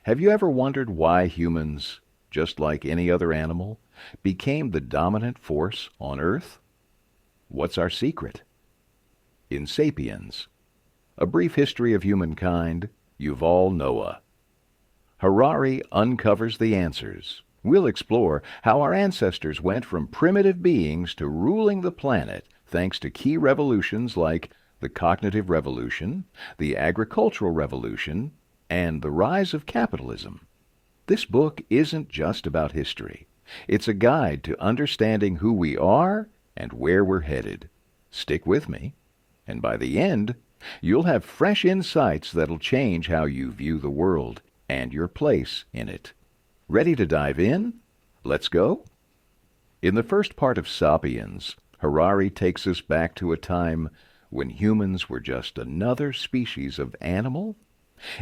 Have you ever wondered why humans, just like any other animal, became the dominant force on Earth? What's our secret? In Sapiens, A Brief History of Humankind, Yuval Noah Harari uncovers the answers. We'll explore how our ancestors went from primitive beings to ruling the planet thanks to key revolutions like the cognitive revolution, the agricultural revolution, and the rise of capitalism. This book isn't just about history. It's a guide to understanding who we are and where we're headed. Stick with me, and by the end, you'll have fresh insights that'll change how you view the world and your place in it. Ready to dive in? Let's go? In the first part of Sapiens, Harari takes us back to a time when humans were just another species of animal.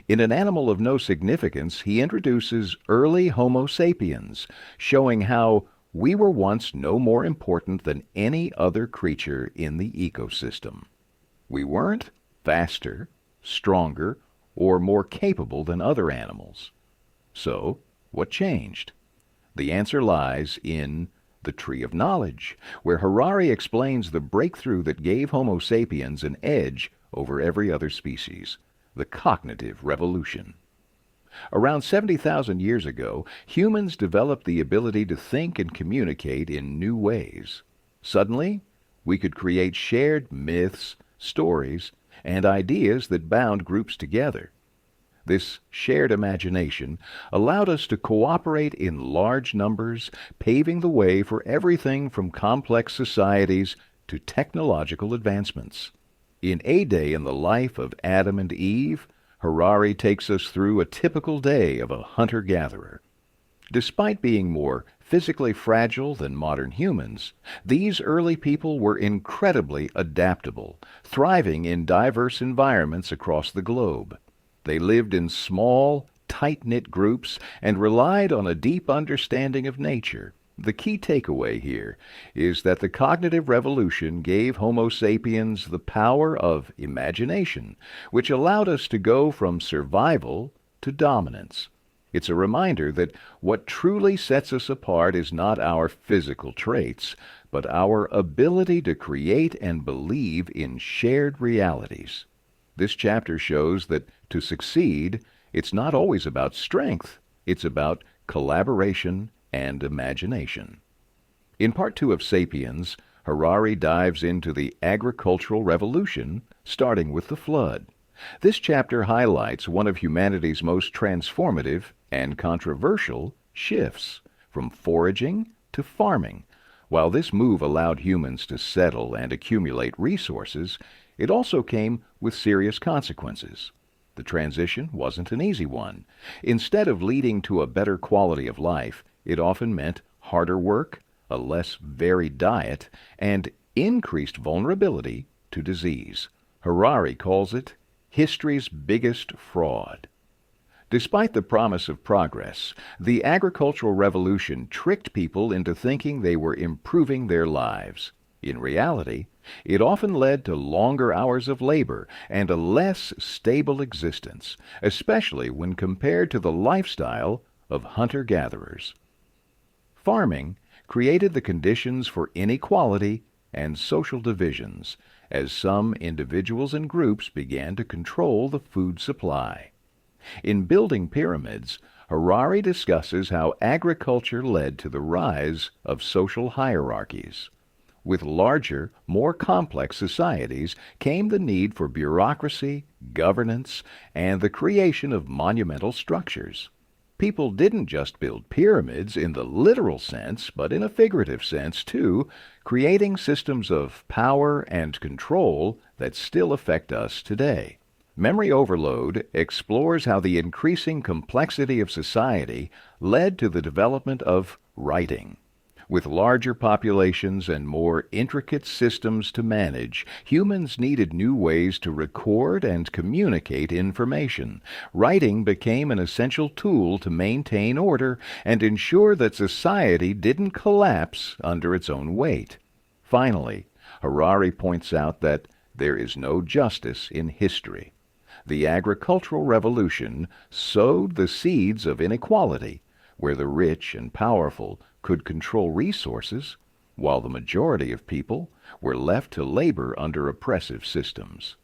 In An Animal of No Significance, he introduces early Homo sapiens, showing how we were once no more important than any other creature in the ecosystem. We weren't faster, stronger, or more capable than other animals. So, what changed? The answer lies in the Tree of Knowledge, where Harari explains the breakthrough that gave Homo sapiens an edge over every other species, the cognitive revolution. Around 70,000 years ago, humans developed the ability to think and communicate in new ways. Suddenly, we could create shared myths, stories, and ideas that bound groups together. This shared imagination allowed us to cooperate in large numbers, paving the way for everything from complex societies to technological advancements. In A Day in the Life of Adam and Eve, Harari takes us through a typical day of a hunter-gatherer. Despite being more physically fragile than modern humans, these early people were incredibly adaptable, thriving in diverse environments across the globe. They lived in small, tight-knit groups and relied on a deep understanding of nature. The key takeaway here is that the cognitive revolution gave Homo sapiens the power of imagination, which allowed us to go from survival to dominance. It's a reminder that what truly sets us apart is not our physical traits, but our ability to create and believe in shared realities. This chapter shows that to succeed, it's not always about strength, it's about collaboration and imagination. In Part 2 of Sapiens, Harari dives into the agricultural revolution, starting with the flood. This chapter highlights one of humanity's most transformative and controversial shifts, from foraging to farming. While this move allowed humans to settle and accumulate resources, it also came with serious consequences. The transition wasn't an easy one. Instead of leading to a better quality of life, it often meant harder work, a less varied diet, and increased vulnerability to disease. Harari calls it history's biggest fraud. Despite the promise of progress, the agricultural revolution tricked people into thinking they were improving their lives. In reality, it often led to longer hours of labor and a less stable existence, especially when compared to the lifestyle of hunter-gatherers. Farming created the conditions for inequality and social divisions, as some individuals and groups began to control the food supply. In Building Pyramids, Harari discusses how agriculture led to the rise of social hierarchies. With larger, more complex societies came the need for bureaucracy, governance, and the creation of monumental structures. People didn't just build pyramids in the literal sense, but in a figurative sense too, creating systems of power and control that still affect us today. Memory Overload explores how the increasing complexity of society led to the development of writing. With larger populations and more intricate systems to manage, humans needed new ways to record and communicate information. Writing became an essential tool to maintain order and ensure that society didn't collapse under its own weight. Finally, Harari points out that there is no justice in history. The agricultural revolution sowed the seeds of inequality, where the rich and powerful could control resources, while the majority of people were left to labor under oppressive systems.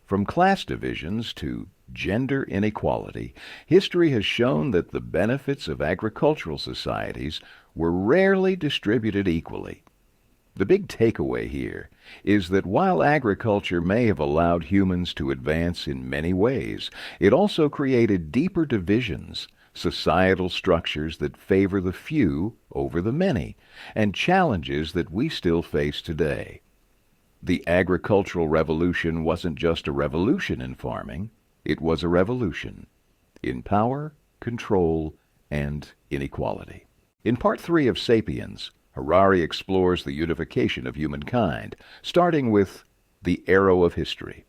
From class divisions to gender inequality, history has shown that the benefits of agricultural societies were rarely distributed equally. The big takeaway here is that while agriculture may have allowed humans to advance in many ways, it also created deeper divisions, societal structures that favor the few over the many, and challenges that we still face today. The agricultural revolution wasn't just a revolution in farming, it was a revolution in power, control, and inequality. In Part 3 of Sapiens, Harari explores the unification of humankind, starting with the arrow of history.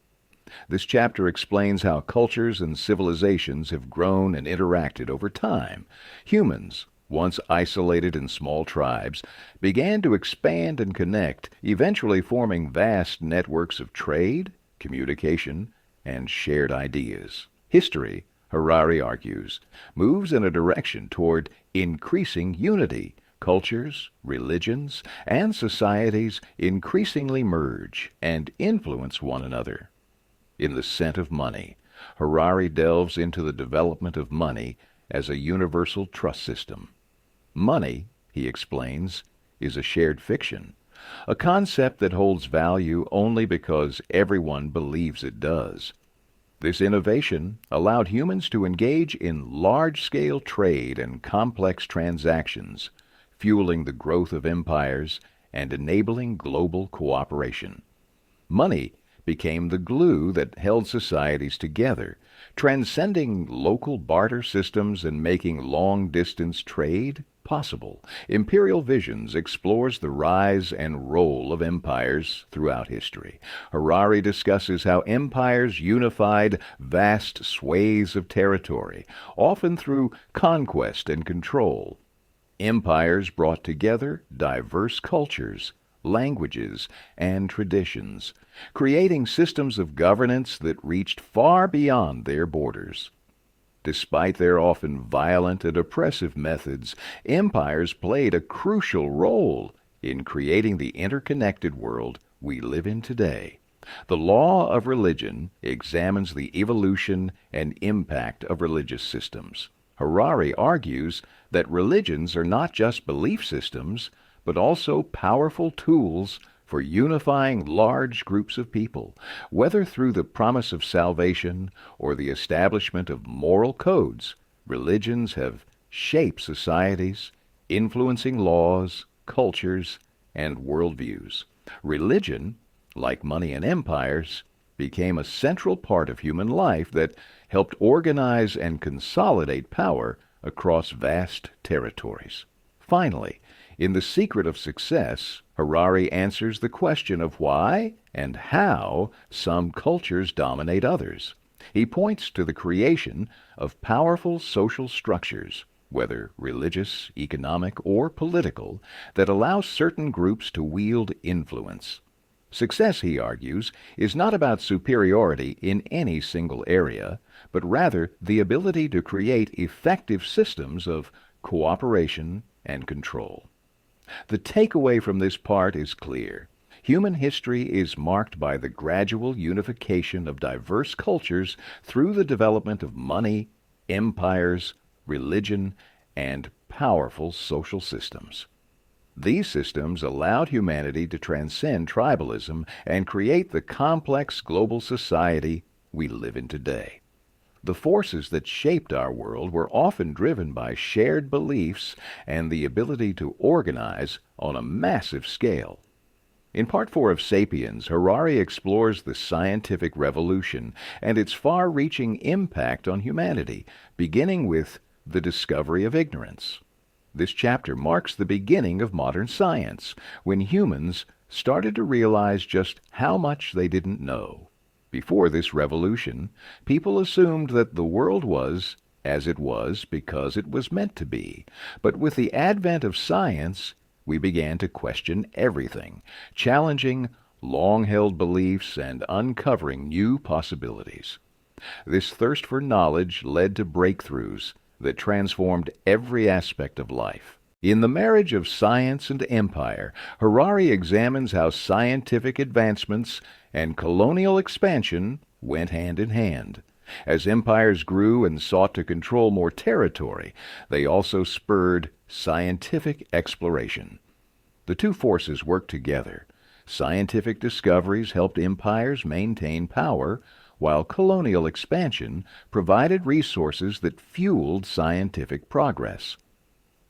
This chapter explains how cultures and civilizations have grown and interacted over time. Humans, once isolated in small tribes, began to expand and connect, eventually forming vast networks of trade, communication, and shared ideas. History, Harari argues, moves in a direction toward increasing unity. Cultures, religions, and societies increasingly merge and influence one another. In The Scent of Money, Harari delves into the development of money as a universal trust system. Money, he explains, is a shared fiction, a concept that holds value only because everyone believes it does. This innovation allowed humans to engage in large-scale trade and complex transactions, fueling the growth of empires and enabling global cooperation. Money became the glue that held societies together, transcending local barter systems and making long-distance trade possible. Imperial Visions explores the rise and role of empires throughout history. Harari discusses how empires unified vast swathes of territory, often through conquest and control. Empires brought together diverse cultures, languages, and traditions, creating systems of governance that reached far beyond their borders. Despite their often violent and oppressive methods, empires played a crucial role in creating the interconnected world we live in today. The law of religion examines the evolution and impact of religious systems. Harari argues that religions are not just belief systems, but also powerful tools for unifying large groups of people, whether through the promise of salvation or the establishment of moral codes. Religions have shaped societies, influencing laws, cultures, and worldviews. Religion, like money and empires, became a central part of human life that helped organize and consolidate power across vast territories. Finally, in The Secret of Success, Harari answers the question of why and how some cultures dominate others. He points to the creation of powerful social structures, whether religious, economic, or political, that allow certain groups to wield influence. Success, he argues, is not about superiority in any single area, but rather the ability to create effective systems of cooperation and control. The takeaway from this part is clear. Human history is marked by the gradual unification of diverse cultures through the development of money, empires, religion, and powerful social systems. These systems allowed humanity to transcend tribalism and create the complex global society we live in today. The forces that shaped our world were often driven by shared beliefs and the ability to organize on a massive scale. In Part 4 of Sapiens, Harari explores the scientific revolution and its far-reaching impact on humanity, beginning with the discovery of ignorance. This chapter marks the beginning of modern science, when humans started to realize just how much they didn't know. Before this revolution, people assumed that the world was as it was because it was meant to be. But with the advent of science, we began to question everything, challenging long-held beliefs and uncovering new possibilities. This thirst for knowledge led to breakthroughs that transformed every aspect of life. In The Marriage of Science and Empire, Harari examines how scientific advancements and colonial expansion went hand in hand. As empires grew and sought to control more territory, they also spurred scientific exploration. The two forces worked together. Scientific discoveries helped empires maintain power, while colonial expansion provided resources that fueled scientific progress.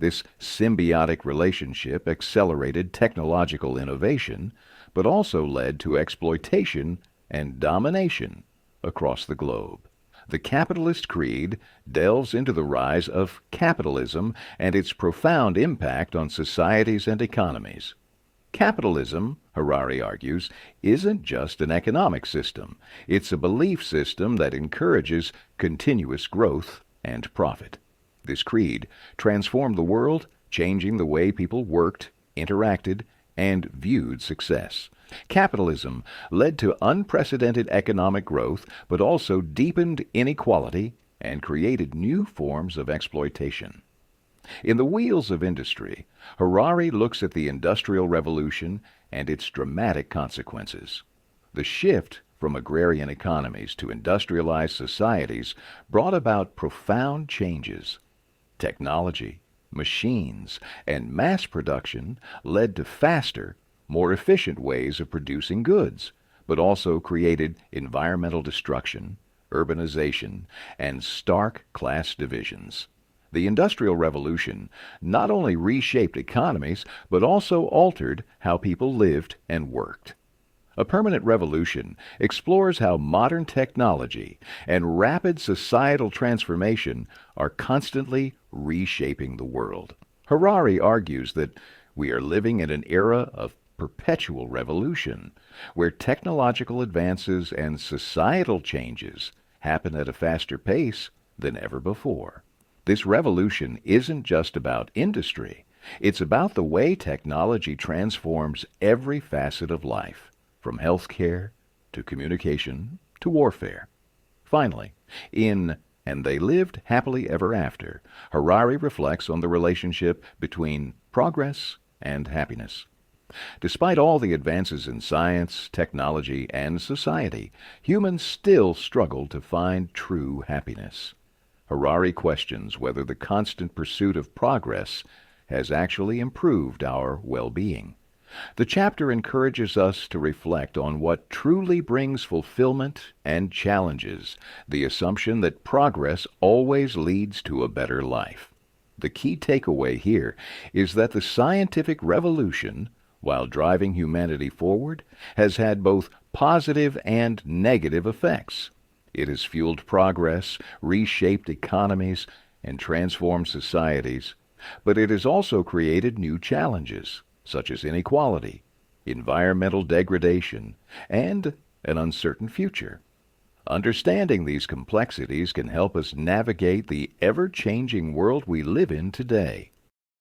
This symbiotic relationship accelerated technological innovation, but also led to exploitation and domination across the globe. The Capitalist Creed delves into the rise of capitalism and its profound impact on societies and economies. Capitalism, Harari argues, isn't just an economic system. It's a belief system that encourages continuous growth and profit. This creed transformed the world, changing the way people worked, interacted, and viewed success. Capitalism led to unprecedented economic growth, but also deepened inequality and created new forms of exploitation. In The Wheels of Industry, Harari looks at the Industrial Revolution and its dramatic consequences. The shift from agrarian economies to industrialized societies brought about profound changes. Technology, machines, and mass production led to faster, more efficient ways of producing goods, but also created environmental destruction, urbanization, and stark class divisions. The Industrial Revolution not only reshaped economies, but also altered how people lived and worked. A Permanent Revolution explores how modern technology and rapid societal transformation are constantly reshaping the world. Harari argues that we are living in an era of perpetual revolution, where technological advances and societal changes happen at a faster pace than ever before. This revolution isn't just about industry. It's about the way technology transforms every facet of life, from healthcare to communication to warfare. Finally, in And They Lived Happily Ever After, Harari reflects on the relationship between progress and happiness. Despite all the advances in science, technology, and society, humans still struggle to find true happiness. Harari questions whether the constant pursuit of progress has actually improved our well-being. The chapter encourages us to reflect on what truly brings fulfillment and challenges the assumption that progress always leads to a better life. The key takeaway here is that the scientific revolution, while driving humanity forward, has had both positive and negative effects. It has fueled progress, reshaped economies, and transformed societies, but it has also created new challenges, such as inequality, environmental degradation, and an uncertain future. Understanding these complexities can help us navigate the ever-changing world we live in today.